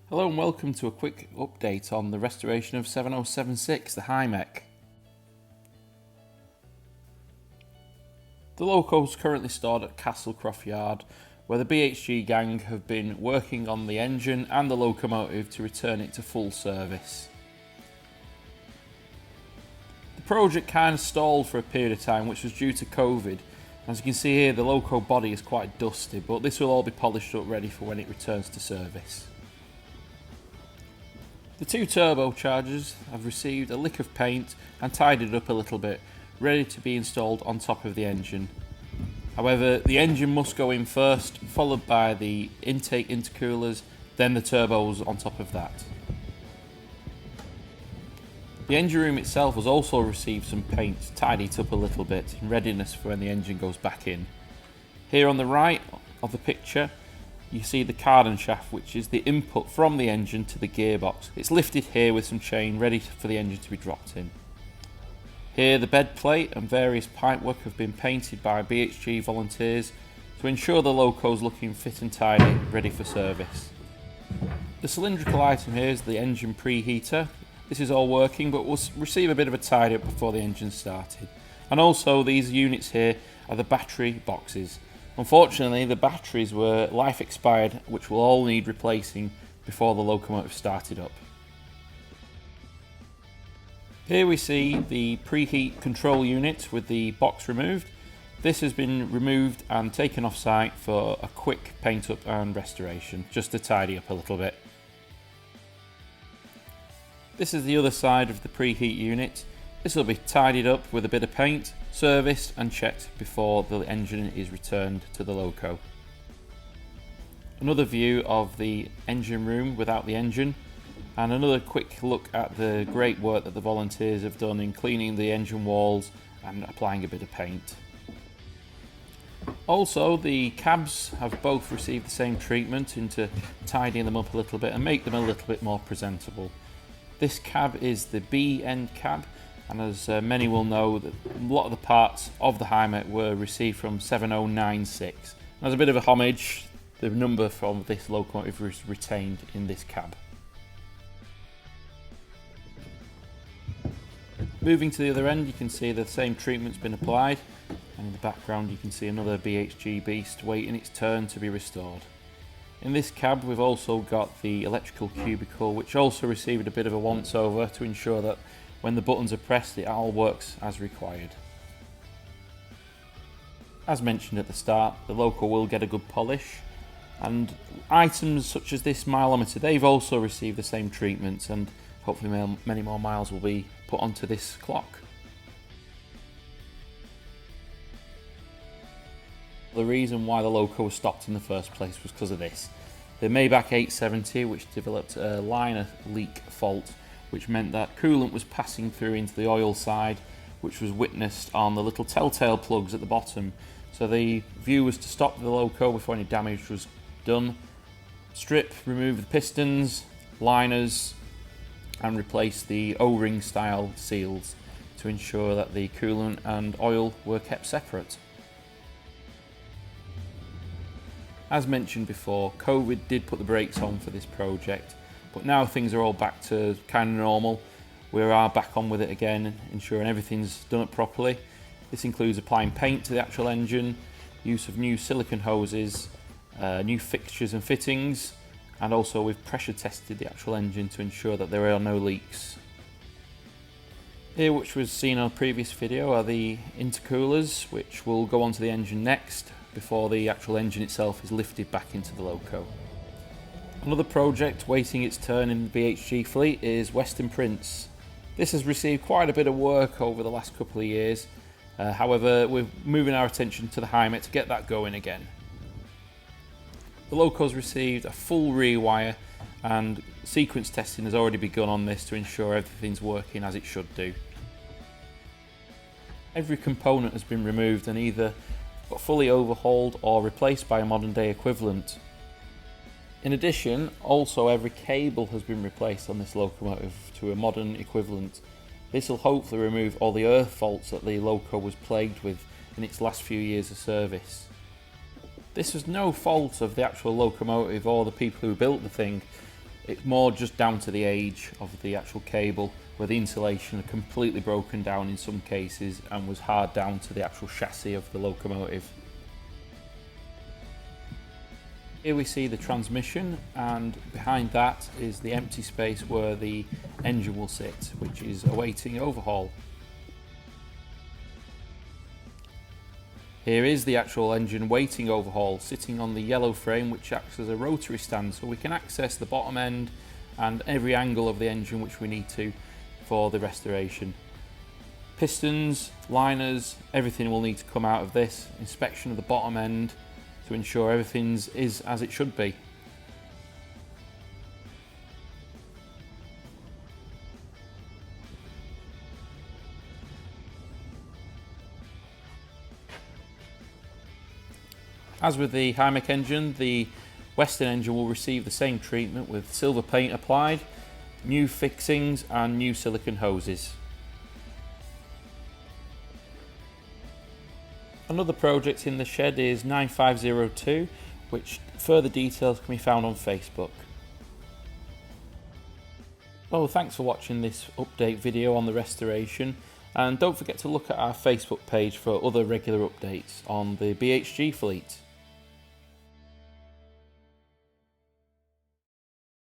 Hello and welcome to a quick update on the restoration of 7076, the Hymek. The loco is currently stored at Castlecroft Yard, where the BHG gang have been working on the engine and the locomotive to return it to full service. The project kind of stalled for a period of time, which was due to COVID. As you can see here, the loco body is quite dusty, but this will all be polished up ready for when it returns to service. The two turbochargers have received a lick of paint and tidied up a little bit, ready to be installed on top of the engine. However, the engine must go in first, followed by the intake intercoolers, then the turbos on top of that. The engine room itself has also received some paint, tidied it up a little bit in readiness for when the engine goes back in. Here on the right of the picture, you see the cardan shaft, which is the input from the engine to the gearbox. It's lifted here with some chain ready for the engine to be dropped in. Here the bed plate and various pipework have been painted by BHG volunteers to ensure the loco is looking fit and tidy, ready for service. The cylindrical item here is the engine preheater. This is all working, but will receive a bit of a tidy up before the engine started. And also these units here are the battery boxes. Unfortunately, the batteries were life expired, which will all need replacing before the locomotive started up. Here we see the preheat control unit with the box removed. This has been removed and taken off site for a quick paint up and restoration, just to tidy up a little bit. This is the other side of the preheat unit. This will be tidied up with a bit of paint, serviced and checked before the engine is returned to the loco. Another view of the engine room without the engine, and another quick look at the great work that the volunteers have done in cleaning the engine walls and applying a bit of paint. Also, the cabs have both received the same treatment into tidying them up a little bit and make them a little bit more presentable. This cab is the B end cab, and as many will know, that a lot of the parts of the Hymek were received from 7096. As a bit of a homage, the number from this locomotive was retained in this cab. Moving to the other end, you can see the same treatment's been applied, and in the background you can see another BHG beast waiting its turn to be restored. In this cab we've also got the electrical cubicle, which also received a bit of a once over to ensure that when the buttons are pressed, it all works as required. As mentioned at the start, the loco will get a good polish, and items such as this mileometer, they've also received the same treatment, and hopefully many more miles will be put onto this clock. The reason why the loco was stopped in the first place was because of this. The Maybach 870, which developed a liner leak fault, which meant that coolant was passing through into the oil side, which was witnessed on the little telltale plugs at the bottom. So the view was to stop the loco before any damage was done, strip, remove the pistons, liners, and replace the O-ring style seals to ensure that the coolant and oil were kept separate. As mentioned before, COVID did put the brakes on for this project, but now things are all back to kind of normal. We are back on with it again, ensuring everything's done up properly. This includes applying paint to the actual engine, use of new silicone hoses, new fixtures and fittings, and also we've pressure tested the actual engine to ensure that there are no leaks. Here, which was seen on a previous video, are the intercoolers, which will go onto the engine next before the actual engine itself is lifted back into the loco. Another project waiting its turn in the BHG fleet is Western Prince. This has received quite a bit of work over the last couple of years, however we're moving our attention to the Hymek to get that going again. The loco's received a full rewire and sequence testing has already begun on this to ensure everything's working as it should do. Every component has been removed and either fully overhauled or replaced by a modern day equivalent. In addition, also every cable has been replaced on this locomotive to a modern equivalent. This will hopefully remove all the earth faults that the loco was plagued with in its last few years of service. This was no fault of the actual locomotive or the people who built the thing. It's more just down to the age of the actual cable, where the insulation had completely broken down in some cases and was hard down to the actual chassis of the locomotive. Here we see the transmission, and behind that is the empty space where the engine will sit, which is awaiting overhaul. Here is the actual engine waiting overhaul, sitting on the yellow frame, which acts as a rotary stand, so we can access the bottom end and every angle of the engine which we need to for the restoration. Pistons, liners, everything will need to come out of this. Inspection of the bottom end to ensure everything is as it should be. As with the Hymek engine, the Western engine will receive the same treatment with silver paint applied, new fixings and new silicone hoses. Another project in the shed is 9502, which further details can be found on Facebook. Well, thanks for watching this update video on the restoration, and don't forget to look at our Facebook page for other regular updates on the BHG fleet.